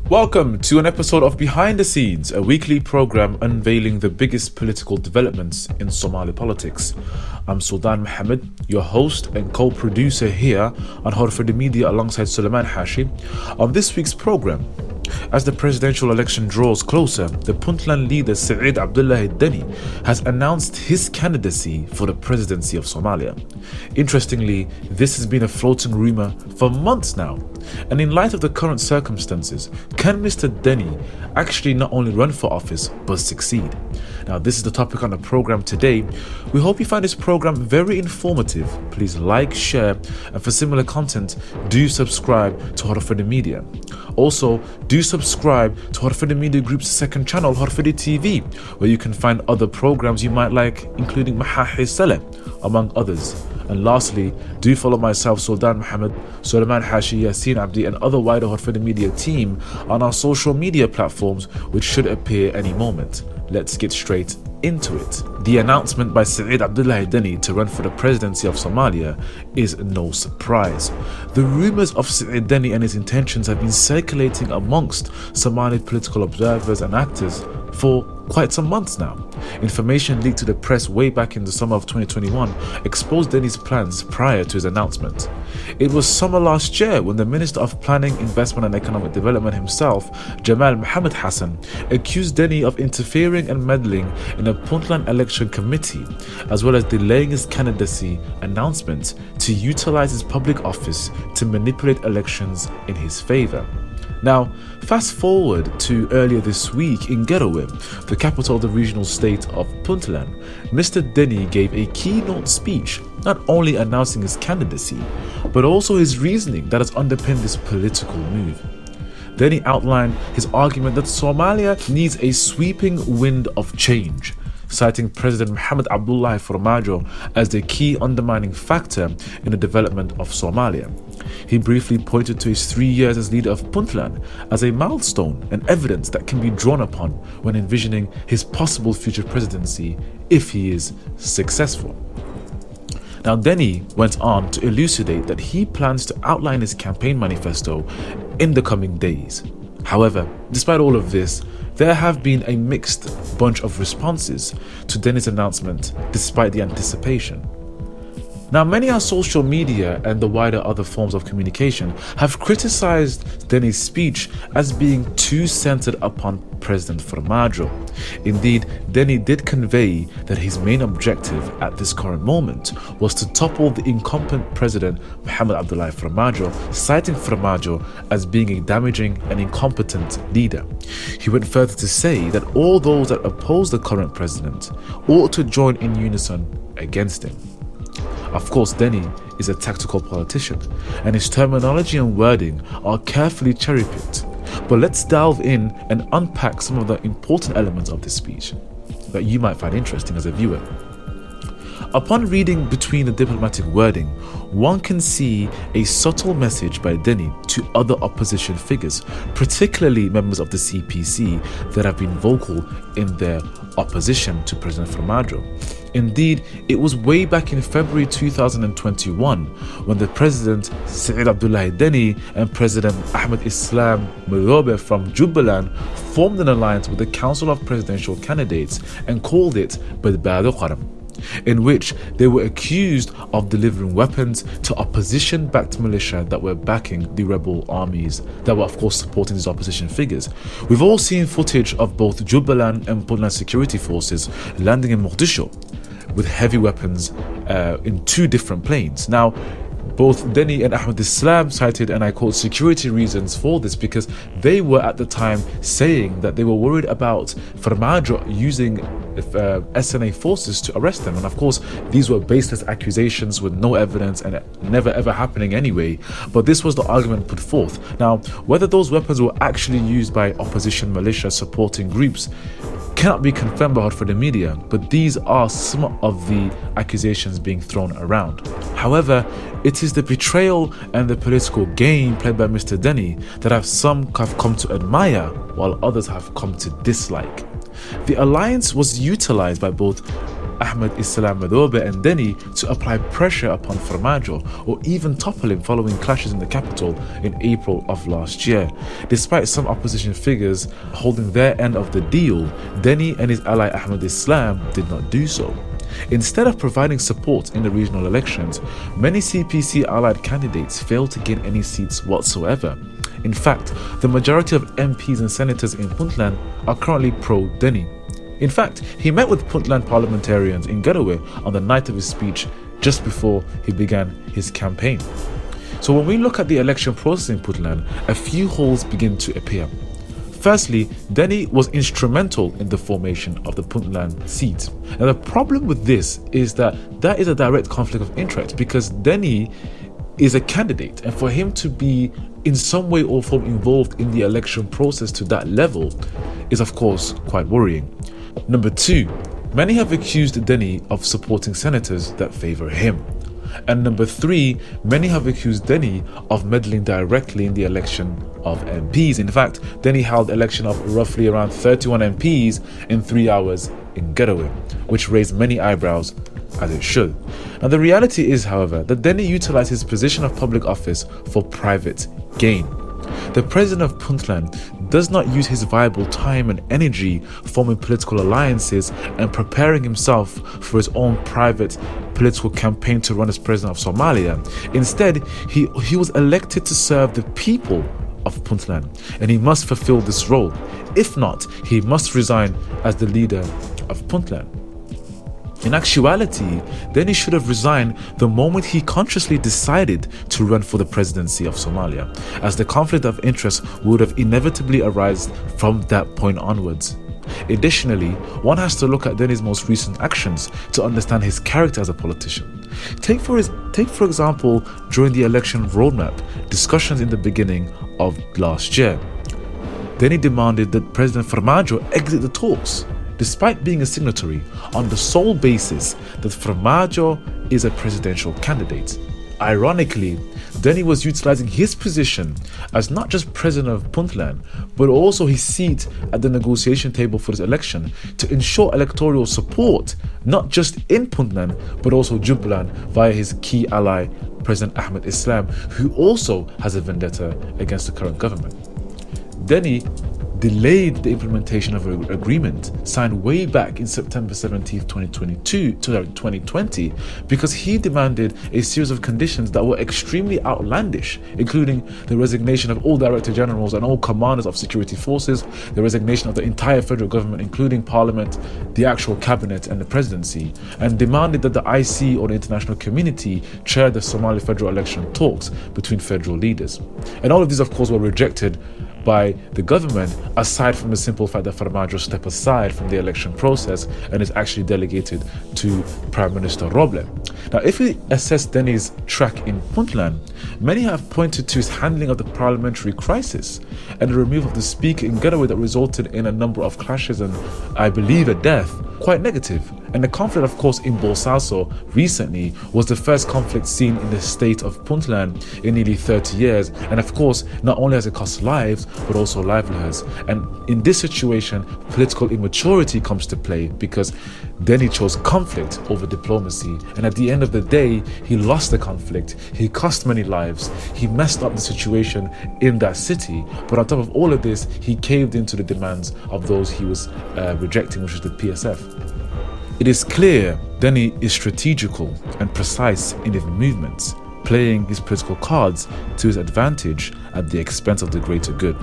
Welcome to an episode of Behind the Scenes, a weekly program unveiling the biggest political developments in Somali politics. I'm Sultan Mohammed, your host and co-producer here on Wararka Media alongside Suleiman Hashi. On this week's program, as the presidential election draws closer, the Puntland leader Saeed Abdullahi Deni has announced his candidacy for the presidency of Somalia. Interestingly, this has been a floating rumour for months now. And in light of the current circumstances, can Mr. Deni actually not only run for office but succeed? Now, this is the topic on the program today. We hope you find this program very informative. Please like, share, and for similar content, do subscribe to Wararka Media. Also, do subscribe to Wararka Media Group's second channel, Wararka TV, where you can find other programs you might like, including Mahahi Saleh, among others. And lastly, do follow myself, Sultan Mohammed, Suleiman Hashi, Yasin Abdi, and other wider Wararka Media team on our social media platforms, which should appear any moment. Let's get straight into it. The announcement by Saeed Abdullahi Deni to run for the presidency of Somalia is no surprise. The rumours of Saeed Deni and his intentions have been circulating amongst Somali political observers and actors for quite some months now. Information leaked to the press way back in the summer of 2021 exposed Deni's plans prior to his announcement. It was summer last year when the Minister of Planning, Investment and Economic Development himself, Jamal Mohammed Hassan, accused Deni of interfering and meddling in a Puntland election committee, as well as delaying his candidacy announcement to utilize his public office to manipulate elections in his favour. Now, fast forward to earlier this week in Garowe, the capital of the regional state of Puntland. Mr. Deni gave a keynote speech, not only announcing his candidacy, but also his reasoning that has underpinned this political move. Deni outlined his argument that Somalia needs a sweeping wind of change, citing President Mohamed Abdullahi Farmajo as the key undermining factor in the development of Somalia. He briefly pointed to his 3 years as leader of Puntland as a milestone and evidence that can be drawn upon when envisioning his possible future presidency if he is successful. Now, Deni went on to elucidate that he plans to outline his campaign manifesto in the coming days. However, despite all of this, there have been a mixed bunch of responses to Deni's announcement despite the anticipation. Now, many on social media and the wider other forms of communication have criticized Deni's speech as being too centered upon President Farmajo. Indeed, Deni did convey that his main objective at this current moment was to topple the incumbent President Mohamed Abdullahi Farmajo, citing Farmajo as being a damaging and incompetent leader. He went further to say that all those that oppose the current president ought to join in unison against him. Of course, Deni is a tactical politician, and his terminology and wording are carefully cherry-picked. But let's delve in and unpack some of the important elements of this speech that you might find interesting as a viewer. Upon reading between the diplomatic wording, one can see a subtle message by Deni to other opposition figures, particularly members of the CPC that have been vocal in their opposition to President Farmajo. Indeed, it was way back in February 2021 when the President Saeed Abdullahi Deni and President Ahmed Islam Madobe from Jubaland formed an alliance with the Council of Presidential Candidates and called it Badbaado Qaram, in which they were accused of delivering weapons to opposition-backed militia that were backing the rebel armies that were, of course, supporting these opposition figures. We've all seen footage of both Jubaland and Puntland security forces landing in Mogadishu with heavy weapons in two different planes. Now, both Deni and Ahmed Islam cited, and I quote, security reasons for this because they were at the time saying that they were worried about Farmajo using SNA forces to arrest them. And of course, these were baseless accusations with no evidence and never ever happening anyway. But this was the argument put forth. Now, whether those weapons were actually used by opposition militia supporting groups cannot be confirmed by Wararka Media, but these are some of the accusations being thrown around. However, it is the betrayal and the political game played by Mr. Deni that some have come to admire while others have come to dislike. The alliance was utilized by both Ahmed Islam Madobe and Deni to apply pressure upon Farmajo or even topple him following clashes in the capital in April of last year. Despite some opposition figures holding their end of the deal, Deni and his ally Ahmed Islam did not do so. Instead of providing support in the regional elections, many CPC allied candidates failed to gain any seats whatsoever. In fact, the majority of MPs and senators in Puntland are currently pro-Deni. In fact, he met with Puntland parliamentarians in Garowe on the night of his speech just before he began his campaign. So when we look at the election process in Puntland, a few holes begin to appear. Firstly, Deni was instrumental in the formation of the Puntland seat. Now the problem with this is that is a direct conflict of interest because Deni is a candidate, and for him to be in some way or form involved in the election process to that level is of course quite worrying. Number two, many have accused Deni of supporting senators that favor him. And number three, many have accused Deni of meddling directly in the election of MPs. In fact, Deni held election of roughly around 31 MPs in 3 hours in Garowe, which raised many eyebrows, as it should. Now the reality is, however, that Deni utilized his position of public office for private gain. The president of Puntland does not use his valuable time and energy forming political alliances and preparing himself for his own private political campaign to run as president of Somalia. Instead, he was elected to serve the people of Puntland, and he must fulfill this role. If not, he must resign as the leader of Puntland. In actuality, Deni should have resigned the moment he consciously decided to run for the presidency of Somalia, as the conflict of interest would have inevitably arisen from that point onwards. Additionally, one has to look at Deni's most recent actions to understand his character as a politician. Take for example, during the election roadmap discussions in the beginning of last year, Deni demanded that President Farmajo exit the talks, despite being a signatory, on the sole basis that Farmajo is a presidential candidate. Ironically, Deni was utilizing his position as not just president of Puntland, but also his seat at the negotiation table for this election to ensure electoral support, not just in Puntland, but also Jubaland via his key ally, President Ahmed Islam, who also has a vendetta against the current government. Deni delayed the implementation of an agreement signed way back in September 17, 2020, because he demanded a series of conditions that were extremely outlandish, including the resignation of all director generals and all commanders of security forces, the resignation of the entire federal government, including parliament, the actual cabinet and the presidency, and demanded that the IC or the international community chair the Somali federal election talks between federal leaders. And all of these, of course, were rejected by the government, aside from the simple fact that Farmajo stepped aside from the election process and is actually delegated to Prime Minister Roble. Now, if we assess Deni's track in Puntland, many have pointed to his handling of the parliamentary crisis and the removal of the speaker in Garowe that resulted in a number of clashes and, I believe, a death, quite negative. And the conflict, of course, in Bosaso recently was the first conflict seen in the state of Puntland in nearly 30 years. And of course, not only has it cost lives, but also livelihoods. And in this situation, political immaturity comes to play because Deni chose conflict over diplomacy. And at the end of the day, he lost the conflict. He cost many lives. He messed up the situation in that city. But on top of all of this, he caved into the demands of those he was rejecting, which is the PSF. It is clear Deni is strategical and precise in his movements, playing his political cards to his advantage at the expense of the greater good,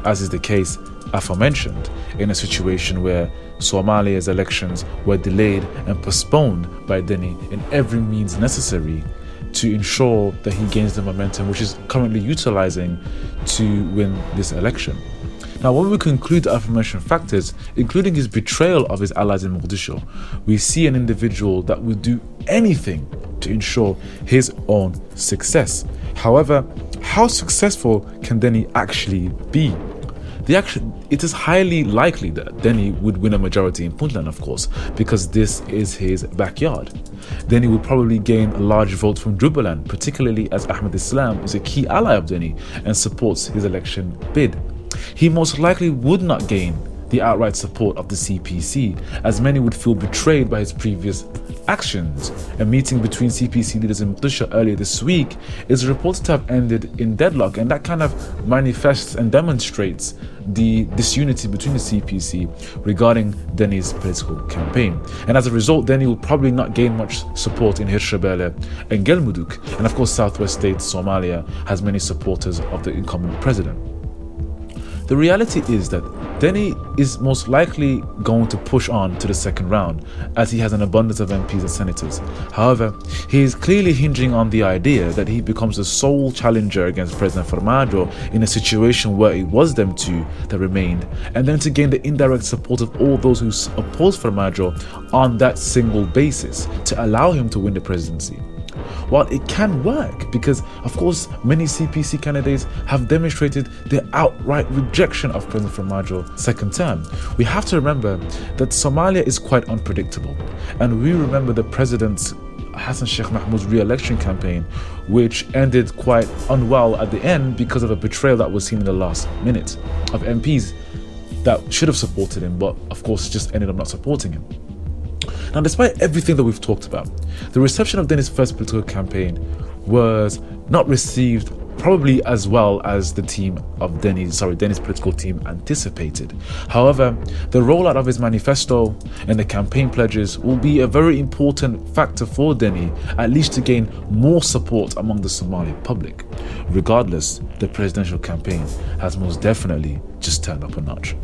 as is the case, aforementioned, in a situation where Somalia's elections were delayed and postponed by Deni in every means necessary to ensure that he gains the momentum which is currently utilizing to win this election. Now, when we conclude the aforementioned factors, including his betrayal of his allies in Mogadishu, we see an individual that will do anything to ensure his own success. However, how successful can Deni actually be? It is highly likely that Deni would win a majority in Puntland, of course, because this is his backyard. Deni would probably gain a large vote from Jubaland, particularly as Ahmed Islam is a key ally of Deni and supports his election bid. He most likely would not gain the outright support of the CPC, as many would feel betrayed by his previous actions. A meeting between CPC leaders in Muqdisho earlier this week is reported to have ended in deadlock, and that kind of manifests and demonstrates the disunity between the CPC regarding Deni's political campaign. And as a result, Deni will probably not gain much support in Hirshabelle and Galmudug. And of course, Southwest States, Somalia, has many supporters of the incumbent president. The reality is that Deni is most likely going to push on to the second round, as he has an abundance of MPs and senators. However, he is clearly hinging on the idea that he becomes the sole challenger against President Farmaajo in a situation where it was them two that remained, and then to gain the indirect support of all those who oppose Farmaajo on that single basis to allow him to win the presidency. While it can work, because of course many CPC candidates have demonstrated their outright rejection of President Farmaajo's second term, we have to remember that Somalia is quite unpredictable, and we remember the President Hassan Sheikh Mahmoud's re-election campaign, which ended quite unwell at the end because of a betrayal that was seen in the last minute of MPs that should have supported him, but of course just ended up not supporting him. Now, despite everything that we've talked about, the reception of Deni's first political campaign was not received probably as well as the Deni's political team anticipated. However, the rollout of his manifesto and the campaign pledges will be a very important factor for Deni, at least to gain more support among the Somali public. Regardless, the presidential campaign has most definitely just turned up a notch.